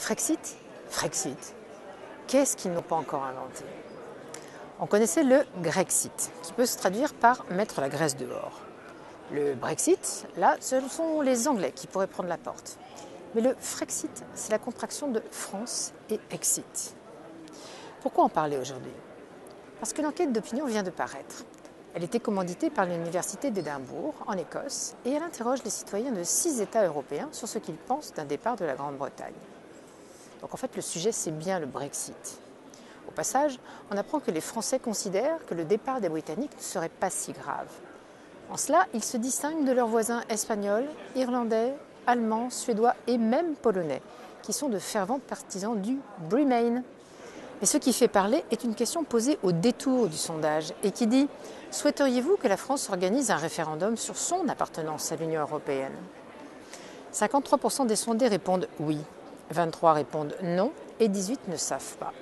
Frexit? Frexit. Qu'est-ce qu'ils n'ont pas encore inventé? On connaissait le Grexit, qui peut se traduire par mettre la Grèce dehors. Le Brexit, là, ce sont les Anglais qui pourraient prendre la porte. Mais le Frexit, c'est la contraction de France et Exit. Pourquoi en parler aujourd'hui? Parce que l'enquête d'opinion vient de paraître. Elle était commanditée par l'Université d'Édimbourg, en Écosse, et elle interroge les citoyens de 6 États européens sur ce qu'ils pensent d'un départ de la Grande-Bretagne. Donc en fait, le sujet, c'est bien le Brexit. Au passage, on apprend que les Français considèrent que le départ des Britanniques ne serait pas si grave. En cela, ils se distinguent de leurs voisins espagnols, irlandais, allemands, suédois et même polonais, qui sont de fervents partisans du Remain. Mais ce qui fait parler est une question posée au détour du sondage et qui dit « Souhaiteriez-vous que la France organise un référendum sur son appartenance à l'Union européenne ?» 53% des sondés répondent « oui », 23 répondent « non » et 18 ne savent pas.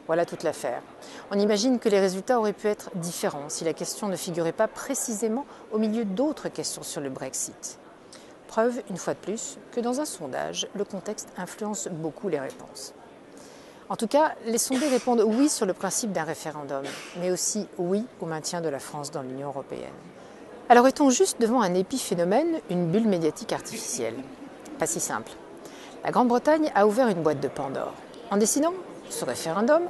Voilà toute l'affaire. On imagine que les résultats auraient pu être différents si la question ne figurait pas précisément au milieu d'autres questions sur le Brexit. Preuve, une fois de plus, que dans un sondage, le contexte influence beaucoup les réponses. En tout cas, les sondés répondent oui sur le principe d'un référendum, mais aussi oui au maintien de la France dans l'Union européenne. Alors est-on juste devant un épiphénomène, une bulle médiatique artificielle? Pas si simple. La Grande-Bretagne a ouvert une boîte de Pandore. En décidant ce référendum,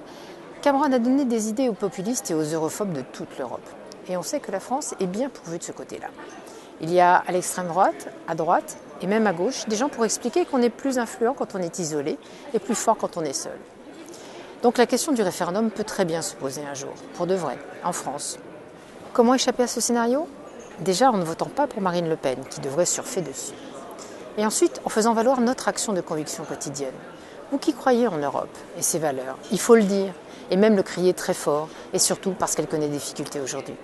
Cameron a donné des idées aux populistes et aux europhobes de toute l'Europe. Et on sait que la France est bien pourvue de ce côté-là. Il y a à l'extrême droite, à droite et même à gauche des gens pour expliquer qu'on est plus influent quand on est isolé et plus fort quand on est seul. Donc la question du référendum peut très bien se poser un jour, pour de vrai, en France. Comment échapper à ce scénario? Déjà en ne votant pas pour Marine Le Pen, qui devrait surfer dessus. Et ensuite en faisant valoir notre action de conviction quotidienne. Vous qui croyez en Europe et ses valeurs, il faut le dire, et même le crier très fort, et surtout parce qu'elle connaît des difficultés aujourd'hui.